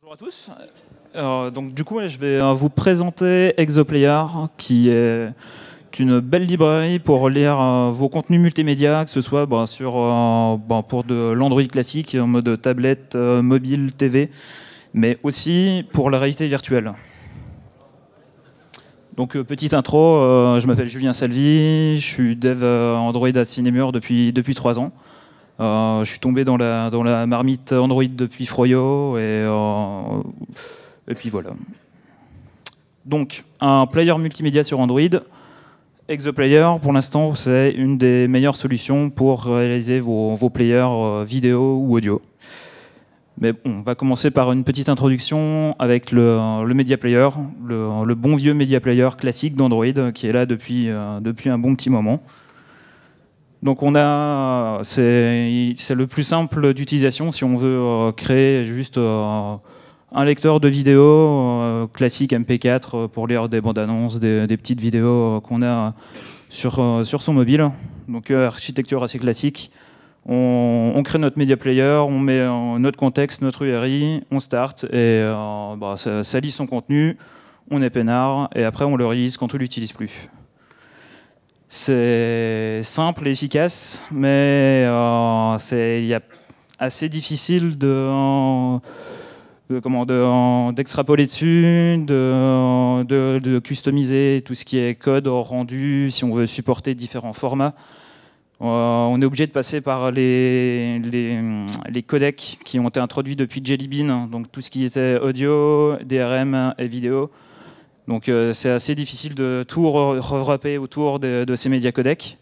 Bonjour à tous. Donc du coup, je vais vous présenter Exoplayer, qui est une belle librairie pour lire vos contenus multimédia, que ce soit pour de l'Android classique en mode tablette, mobile, TV, mais aussi pour la réalité virtuelle. Donc petite intro, je m'appelle Julien Salvi, je suis dev Android à Cinemur depuis 3 ans. Je suis tombé dans la marmite Android depuis Froyo et puis voilà. Donc, un player multimédia sur Android, Exoplayer, pour l'instant, c'est une des meilleures solutions pour réaliser vos players vidéo ou audio. Mais bon, on va commencer par une petite introduction avec le Media Player, le bon vieux Media Player classique d'Android qui est là depuis un bon petit moment. Donc c'est le plus simple d'utilisation si on veut créer juste un lecteur de vidéo classique MP4 pour lire des bandes annonces, des petites vidéos qu'on a sur son mobile. Donc architecture assez classique. On crée notre media player, on met notre contexte, notre URI, on start et ça lit son contenu, on est peinard et après on le release quand on l'utilise plus. C'est simple et efficace, mais il est assez difficile d'extrapoler dessus, de customiser tout ce qui est code rendu, si on veut supporter différents formats. On est obligé de passer par les codecs qui ont été introduits depuis Jelly Bean, donc tout ce qui était audio, DRM et vidéo. Donc c'est assez difficile de tout rewrapper autour de ces médias codecs.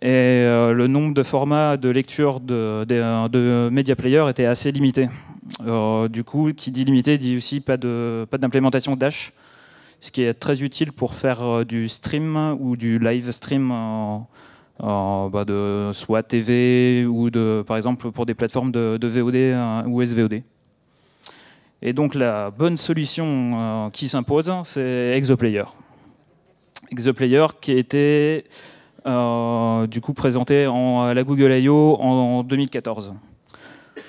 Et le nombre de formats de lecture de Media Player était assez limité. Du coup, qui dit limité dit aussi pas d'implémentation Dash, ce qui est très utile pour faire du stream ou du live stream de soit TV ou par exemple pour des plateformes de VOD ou SVOD. Et donc la bonne solution qui s'impose, c'est Exoplayer. Exoplayer qui a été du coup présenté à la Google I.O. en 2014.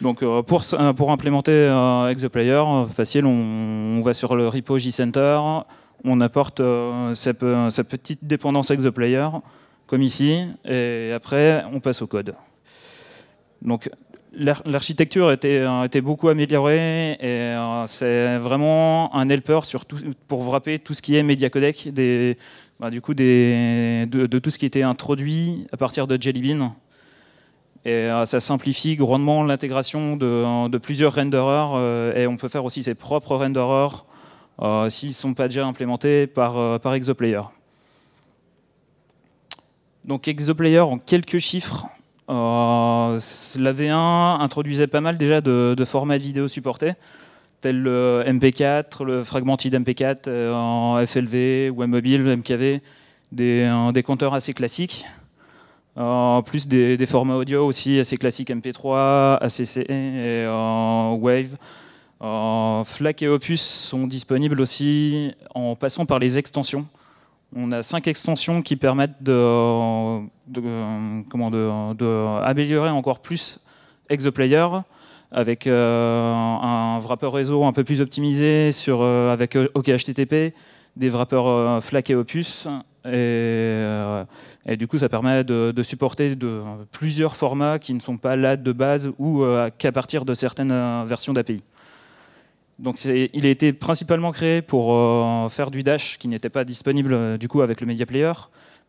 Donc pour implémenter Exoplayer, facile, on va sur le repo JCenter, on apporte sa petite dépendance Exoplayer, comme ici, et après on passe au code. Donc l'architecture a été beaucoup améliorée et c'est vraiment un helper pour wrapper tout ce qui est media codec de tout ce qui était introduit à partir de Jelly Bean. Et ça simplifie grandement l'intégration de plusieurs renderers et on peut faire aussi ses propres renderers s'ils ne sont pas déjà implémentés par Exoplayer. Donc Exoplayer en quelques chiffres. La V1 introduisait pas mal déjà de formats de vidéo supportés, tels le MP4, le fragmented MP4 en FLV, web mobile, MKV, des compteurs assez classiques, plus des formats audio aussi assez classiques, MP3, ACC et Wave. FLAC et Opus sont disponibles aussi en passant par les extensions. On a 5 extensions qui permettent d'améliorer encore plus Exoplayer avec un wrapper réseau un peu plus optimisé avec OKHTTP, des wrappers FLAC et Opus. Et du coup, ça permet de supporter plusieurs formats qui ne sont pas là de base ou qu'à partir de certaines versions d'API. Donc il a été principalement créé pour faire du Dash qui n'était pas disponible du coup avec le Media Player,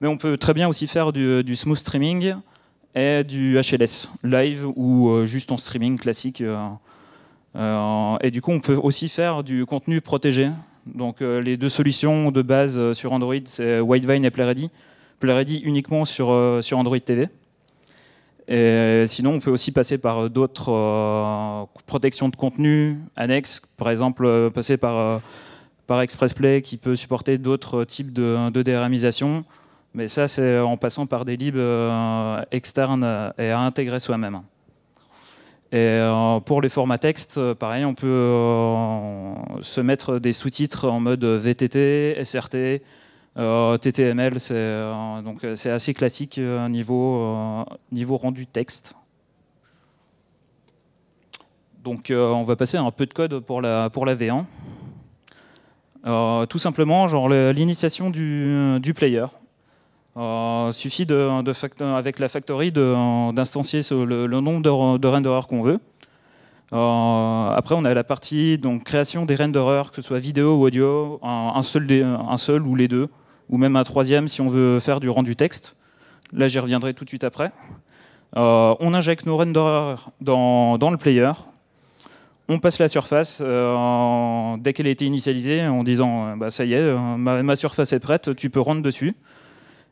mais on peut très bien aussi faire du smooth streaming et du HLS live ou juste en streaming classique. Et du coup on peut aussi faire du contenu protégé. Donc les deux solutions de base sur Android, c'est Widevine et PlayReady. PlayReady uniquement sur Android TV. Et sinon, on peut aussi passer par d'autres protections de contenu annexes, par exemple passer par ExpressPlay qui peut supporter d'autres types de DRMisation, mais ça c'est en passant par des libs externes et à intégrer soi-même. Et pour les formats texte, pareil, on peut se mettre des sous-titres en mode VTT, SRT, TTML, c'est assez classique niveau rendu texte. Donc on va passer à un peu de code pour la V1. Tout simplement, genre l'initiation du player. Suffit avec la factory d'instancier le nombre de renderers qu'on veut. Après, on a la partie donc, création des renderers, que ce soit vidéo ou audio, un seul ou les deux, ou même un troisième si on veut faire du rendu texte. Là, j'y reviendrai tout de suite après. On injecte nos renderers dans le player. On passe la surface dès qu'elle a été initialisée en disant bah, ça y est, ma surface est prête, tu peux rendre dessus.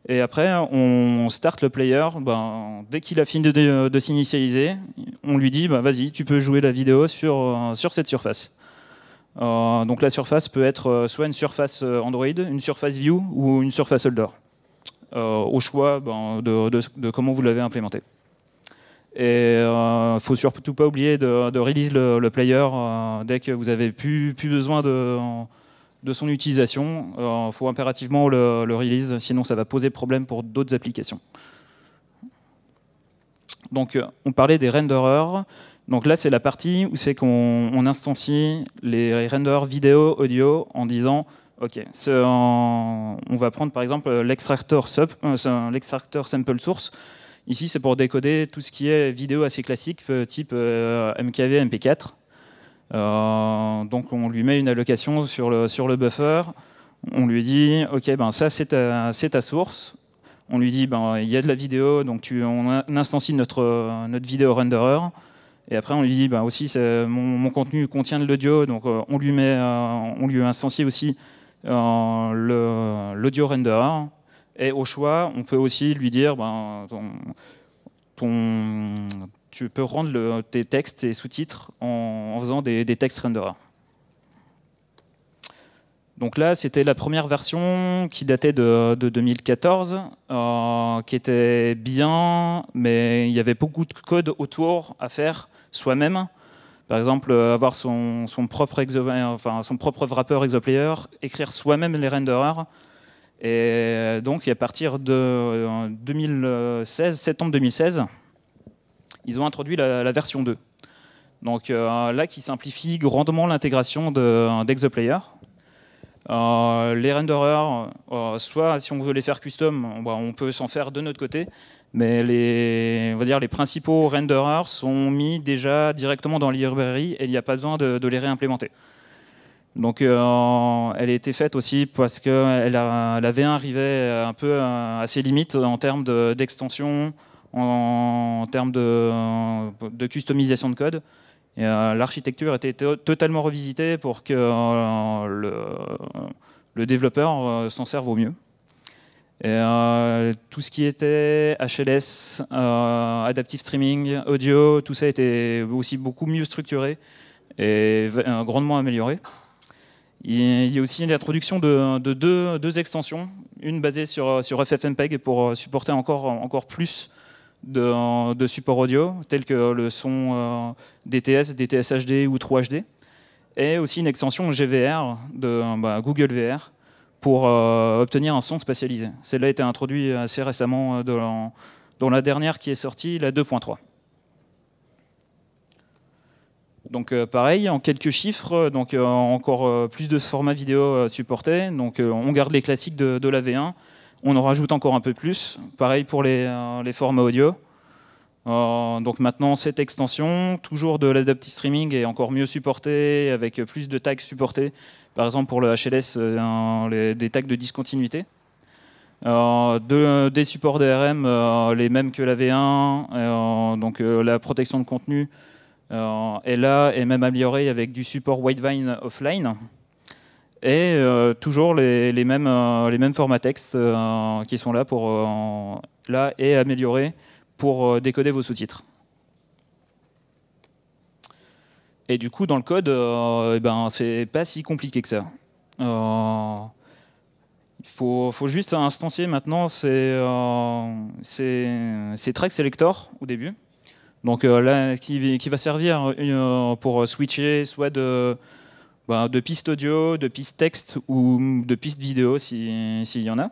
Et après, on start le player. Ben, dès qu'il a fini de s'initialiser, on lui dit bah, vas-y, tu peux jouer la vidéo sur cette surface. Donc la surface peut être soit une surface Android, une surface View ou une surface Holder, au choix de comment vous l'avez implémenté. Et il ne faut surtout pas oublier de release le player dès que vous avez plus besoin de son utilisation. Il faut impérativement le release, sinon ça va poser problème pour d'autres applications. Donc on parlait des renderers. Donc là c'est la partie où c'est qu'on instancie les renderers vidéo, audio en disant ok, on va prendre par exemple l'extracteur sample source. Ici, c'est pour décoder tout ce qui est vidéo assez classique, type MKV, MP4. Donc, on lui met une allocation sur le buffer. On lui dit, OK, ben, ça, c'est ta source. On lui dit, ben, il y a de la vidéo, donc on instancie notre vidéo renderer. Et après, on lui dit, ben, aussi, mon contenu contient de l'audio, donc on lui instancie aussi l'audio renderer. Et au choix, on peut aussi lui dire ben, tu peux rendre tes textes et sous-titres en faisant des textes renderers. Donc là, c'était la première version qui datait de 2014, qui était bien, mais il y avait beaucoup de code autour à faire soi-même. Par exemple, avoir son propre wrapper exoplayer, écrire soi-même les renderers. Et donc, à partir de septembre 2016, ils ont introduit la version 2. Donc là, qui simplifie grandement l'intégration d'Exoplayer. Les renderers, soit si on veut les faire custom, on peut s'en faire de notre côté, mais on va dire les principaux renderers sont mis déjà directement dans la librairie et il n'y a pas besoin de les réimplémenter. Donc elle a été faite aussi parce que la V1 arrivait un peu à ses limites en termes d'extension, en termes de customisation de code. L'architecture était totalement revisitée pour que le développeur s'en serve au mieux. Et, tout ce qui était HLS, Adaptive Streaming, Audio, tout ça était aussi beaucoup mieux structuré et grandement amélioré. Il y a aussi l'introduction de deux extensions, une basée sur FFmpeg pour supporter encore plus de supports audio, tels que le son DTS, DTS HD ou True HD, et aussi une extension GVR de Google VR pour obtenir un son spatialisé. Celle-là a été introduite assez récemment dans la dernière qui est sortie, la 2.3. Donc pareil, en quelques chiffres, donc encore plus de formats vidéo supportés. Donc on garde les classiques de la V1, on en rajoute encore un peu plus. Pareil pour les formats audio. Donc maintenant cette extension, toujours de l'adaptive streaming et encore mieux supportée avec plus de tags supportés. Par exemple pour le HLS, des tags de discontinuité. Des supports DRM, les mêmes que la V1, donc la protection de contenu. Et là est même amélioré avec du support Widevine offline et toujours les mêmes formats texte qui sont là là et améliorés pour décoder vos sous-titres. Et du coup dans le code, c'est pas si compliqué que ça. Il faut juste instancier maintenant ces track selector au début. Donc là, qui va servir pour switcher soit de pistes audio, de pistes texte ou de pistes vidéo s'il y en a.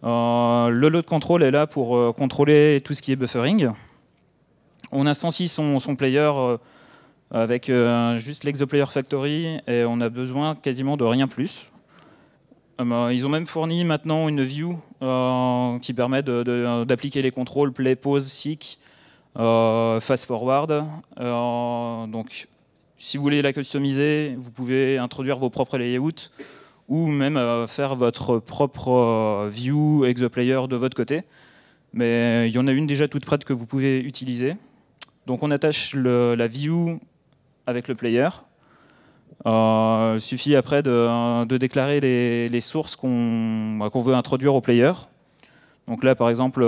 Le load control est là pour contrôler tout ce qui est buffering. On instancie son player avec juste l'Exoplayer Factory, et on a besoin quasiment de rien plus. Ils ont même fourni maintenant une view qui permet d'appliquer les contrôles play, pause, seek, fast forward. Donc, si vous voulez la customiser, vous pouvez introduire vos propres layouts ou même faire votre propre view Exoplayer de votre côté. Mais il y en a une déjà toute prête que vous pouvez utiliser. Donc, on attache la view avec le player. Il suffit après de déclarer les sources qu'on veut introduire au player. Donc là, par exemple,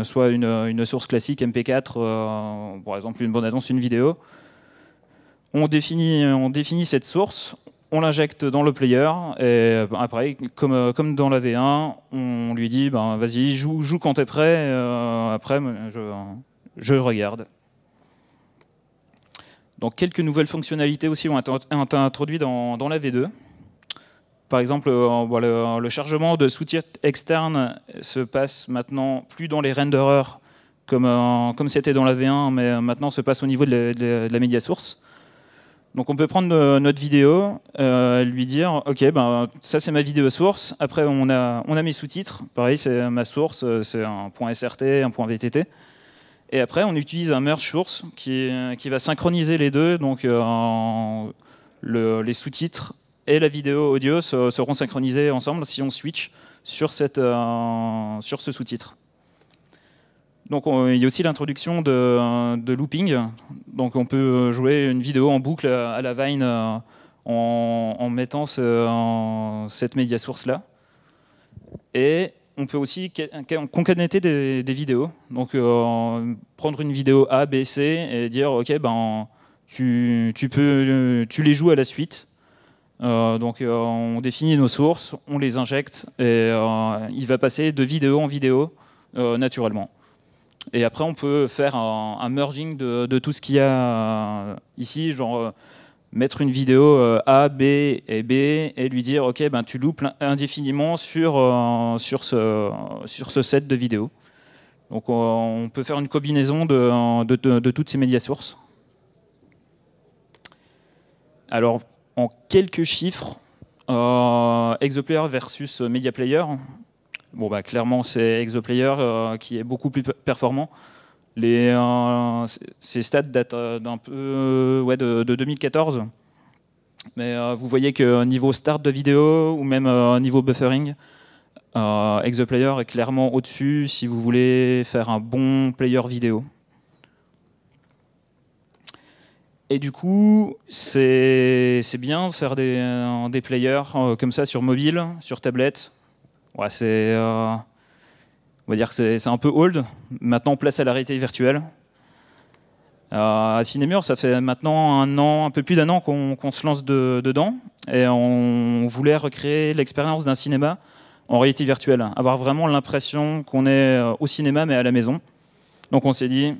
soit une source classique MP4, par exemple une bande-annonce, une vidéo. On définit cette source, on l'injecte dans le player, et après, comme dans la V1, on lui dit vas-y, joue quand t'es prêt, après je regarde. Donc quelques nouvelles fonctionnalités aussi ont été introduites dans la V2. Par exemple, le chargement de sous-titres externes se passe maintenant plus dans les renderers comme c'était dans la V1, mais maintenant se passe au niveau de la média source. Donc on peut prendre notre vidéo, lui dire ok, ça c'est ma vidéo source. Après on a mes sous-titres. Pareil, c'est ma source, c'est un .srt, un .vtt. Et après, on utilise un merge source qui va synchroniser les deux. Donc, les sous-titres et la vidéo audio seront synchronisés ensemble si on switch sur ce sous-titre. Donc, il y a aussi l'introduction de looping. Donc, on peut jouer une vidéo en boucle à la Vine en mettant cette média source-là. Et on peut aussi concaténer des vidéos. Donc, prendre une vidéo A, B, C et dire ok, tu les joues à la suite. Donc, on définit nos sources, on les injecte et il va passer de vidéo en vidéo naturellement. Et après, on peut faire un merging de tout ce qu'il y a ici, genre mettre une vidéo A, B et B et lui dire ok, tu loupes indéfiniment sur ce set de vidéos. Donc on peut faire une combinaison de toutes ces médias sources. Alors en quelques chiffres, Exoplayer versus Media Player. Bon, clairement c'est Exoplayer qui est beaucoup plus performant. Ces stats datent d'un peu de 2014. Mais vous voyez que niveau start de vidéo ou même niveau buffering, Exoplayer est clairement au-dessus si vous voulez faire un bon player vidéo. Et du coup, c'est bien de faire des players comme ça sur mobile, sur tablette. Ouais, on va dire que c'est un peu old. Maintenant, place à la réalité virtuelle. À Cinemur, ça fait maintenant un peu plus d'un an qu'on se lance dedans. Et on voulait recréer l'expérience d'un cinéma en réalité virtuelle. Avoir vraiment l'impression qu'on est au cinéma, mais à la maison. Donc on s'est dit,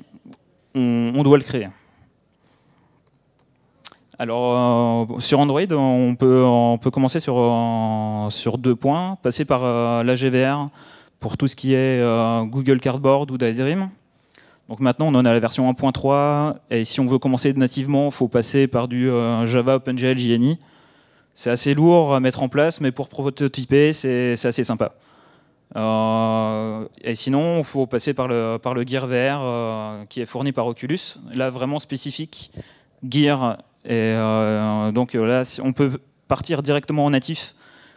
on doit le créer. Alors, sur Android, on peut commencer sur 2 points. Passer par la GVR pour tout ce qui est Google Cardboard ou Daydream. Donc maintenant, on en a la version 1.3. Et si on veut commencer nativement, il faut passer par du Java, OpenGL, JNI. C'est assez lourd à mettre en place, mais pour prototyper, c'est assez sympa. Et sinon, il faut passer par le Gear VR qui est fourni par Oculus. Là, vraiment spécifique Gear. Et donc là, on peut partir directement en natif,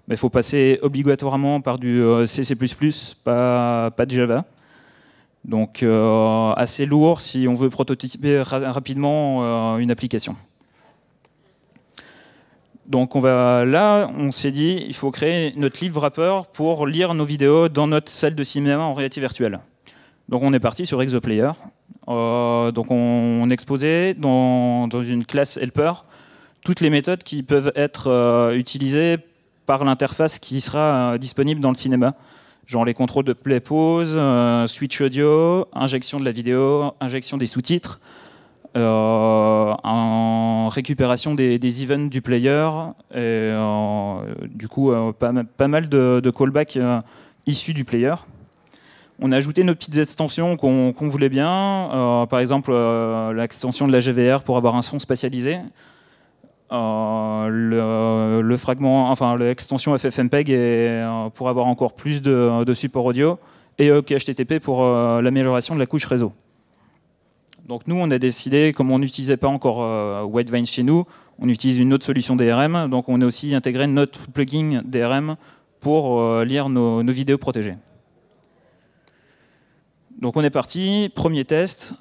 mais il faut passer obligatoirement par du C++, pas de Java. Donc assez lourd si on veut prototyper rapidement une application. Donc là, on s'est dit, il faut créer notre live wrapper pour lire nos vidéos dans notre salle de cinéma en réalité virtuelle. Donc on est parti sur Exoplayer. Donc on exposait dans une classe helper toutes les méthodes qui peuvent être utilisées par l'interface qui sera disponible dans le cinéma. Genre les contrôles de play pause, switch audio, injection de la vidéo, injection des sous-titres, récupération des events du player, et du coup pas mal de callbacks issus du player. On a ajouté nos petites extensions qu'on voulait bien, par exemple l'extension de la GVR pour avoir un son spatialisé, le fragment, enfin l'extension FFmpeg pour avoir encore plus de support audio, et HTTP pour l'amélioration de la couche réseau. Donc nous, on a décidé, comme on n'utilisait pas encore Widevine chez nous, on utilise une autre solution DRM, donc on a aussi intégré notre plugin DRM pour lire nos vidéos protégées. Donc on est parti, premier test,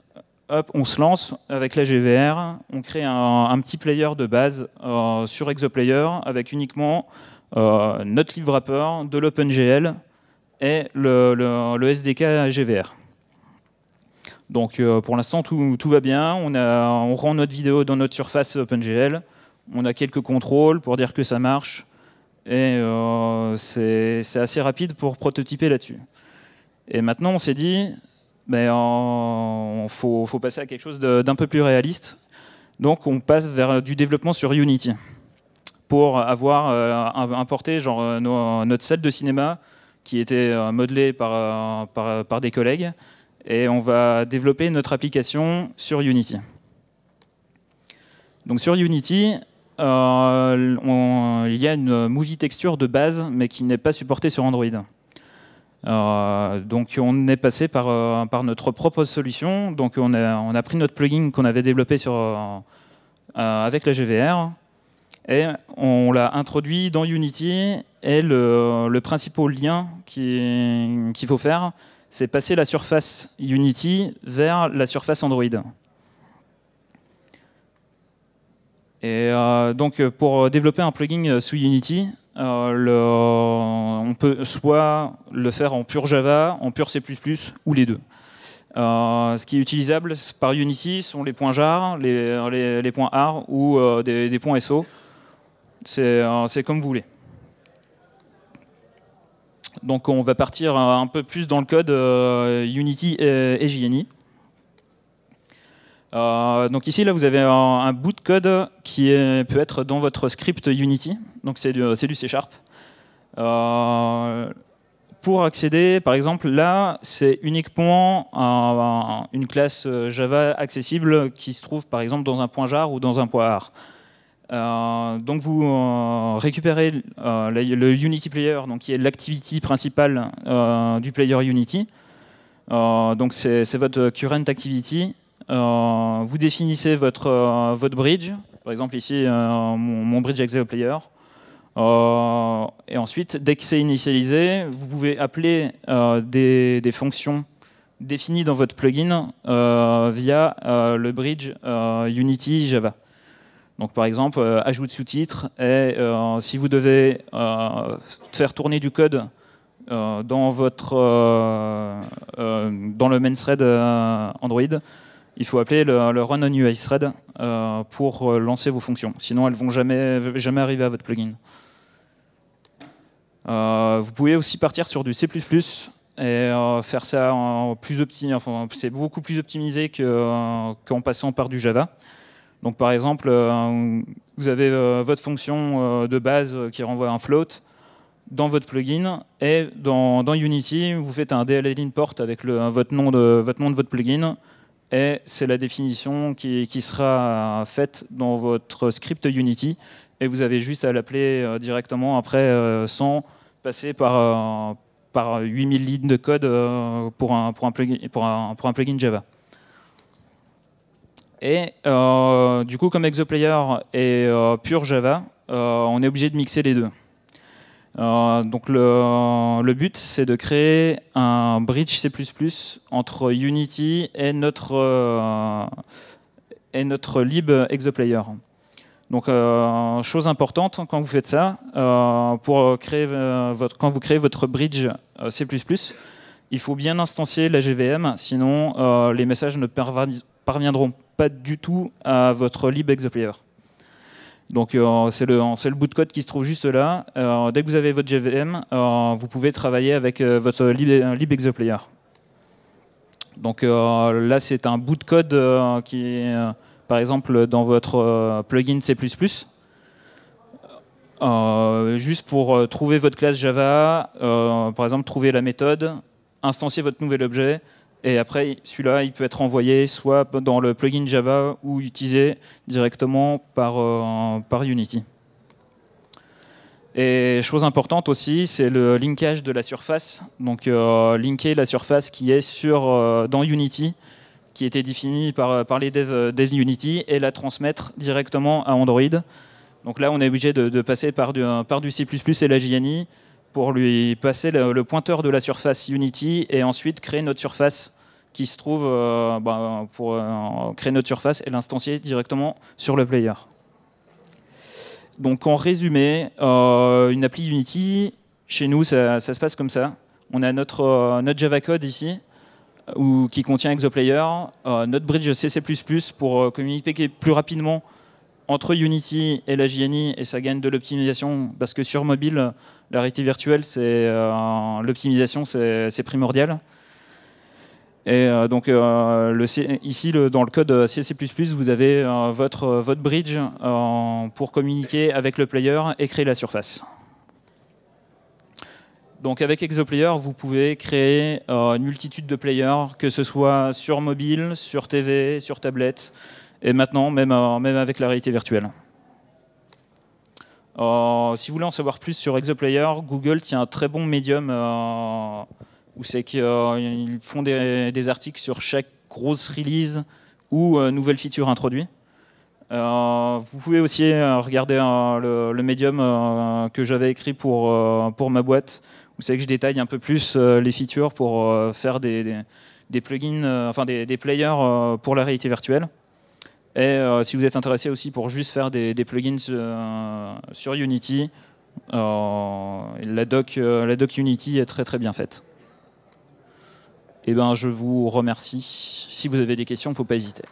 hop, on se lance avec la GVR, on crée un petit player de base sur Exoplayer avec uniquement notre live wrapper, de l'OpenGL et le SDK GVR. Donc pour l'instant tout va bien, on rend notre vidéo dans notre surface OpenGL, on a quelques contrôles pour dire que ça marche, et c'est assez rapide pour prototyper là-dessus. Et maintenant on s'est dit, faut passer à quelque chose d'un peu plus réaliste, donc on passe vers du développement sur Unity, pour avoir importé genre, notre salle de cinéma qui était modelée par des collègues, et on va développer notre application sur Unity. Donc sur Unity, il y a une movie texture de base, mais qui n'est pas supportée sur Android. Donc on est passé par notre propre solution. Donc on a pris notre plugin qu'on avait développé avec la GVR, et on l'a introduit dans Unity, et le principal lien qu'il faut faire, c'est passer la surface Unity vers la surface Android. Et donc pour développer un plugin sous Unity, on peut soit le faire en pur Java, en pur C++, ou les deux. Ce qui est utilisable par Unity sont les points jar, les points AR ou des points SO. C'est comme vous voulez. Donc on va partir un peu plus dans le code Unity et JNI. Donc ici, là, vous avez un bout de code qui peut être dans votre script Unity. Donc c'est du C#. Pour accéder, par exemple, là, c'est uniquement une classe Java accessible qui se trouve, par exemple, dans un point jar ou dans un point AR. Donc vous récupérez le Unity Player, donc qui est l'activity principale du player Unity. Donc c'est votre current activity. Vous définissez votre bridge, par exemple ici mon bridge Exoplayer. Et ensuite, dès que c'est initialisé, vous pouvez appeler des fonctions définies dans votre plugin via le bridge Unity Java. Donc par exemple, ajout de sous-titres, et si vous devez faire tourner du code dans le main thread Android, il faut appeler le run on UI thread pour lancer vos fonctions. Sinon, elles ne vont jamais arriver à votre plugin. Vous pouvez aussi partir sur du C++ et faire ça en plus optimisé. Enfin, c'est beaucoup plus optimisé qu'en passant par du Java. Donc, par exemple, vous avez votre fonction de base qui renvoie un float dans votre plugin, et dans Unity, vous faites un DLL import avec votre nom de votre plugin, et c'est la définition qui sera faite dans votre script Unity, et vous avez juste à l'appeler directement après sans passer par 8000 lignes de code pour un plugin Java. Et du coup, comme Exoplayer est pur Java, on est obligé de mixer les deux. Donc le but, c'est de créer un bridge C++ entre Unity et notre lib Exoplayer. Donc chose importante quand vous faites ça, quand vous créez votre bridge C++, il faut bien instancier la GVM, sinon les messages ne parviendront pas du tout à votre lib Exoplayer. Donc c'est le bout de code qui se trouve juste là. Dès que vous avez votre GVM, vous pouvez travailler avec votre lib Exoplayer. Donc là, c'est un bout de code qui est, par exemple, dans votre plugin C++. Juste pour trouver votre classe Java, par exemple, trouver la méthode, instancier votre nouvel objet, et après, celui-là, il peut être envoyé soit dans le plugin Java ou utilisé directement par Unity. Et chose importante aussi, c'est le linkage de la surface. Donc, linker la surface qui est dans Unity, qui était définie par les devs Unity, et la transmettre directement à Android. Donc là, on est obligé de passer par du C++ et la JNI pour lui passer le pointeur de la surface Unity et ensuite créer notre surface qui se trouve pour créer notre surface et l'instancier directement sur le player. Donc en résumé, une appli Unity, chez nous, ça se passe comme ça. On a notre Java code ici, qui contient ExoPlayer, notre bridge C++ pour communiquer plus rapidement entre Unity et la JNI, et ça gagne de l'optimisation, parce que sur mobile, la réalité virtuelle, l'optimisation, c'est primordial. Et donc ici, dans le code C++, vous avez votre bridge pour communiquer avec le player et créer la surface. Donc avec ExoPlayer, vous pouvez créer une multitude de players, que ce soit sur mobile, sur TV, sur tablette, et maintenant même avec la réalité virtuelle. Si vous voulez en savoir plus sur ExoPlayer, Google tient un très bon médium où c'est qu'ils font des articles sur chaque grosse release ou nouvelle feature introduite. Vous pouvez aussi regarder le médium que j'avais écrit pour ma boîte, où c'est que je détaille un peu plus les features pour faire des plugins, enfin des players pour la réalité virtuelle. Et si vous êtes intéressé aussi pour juste faire des plugins sur Unity, la doc Unity est très très bien faite. Et ben, je vous remercie. Si vous avez des questions, il ne faut pas hésiter.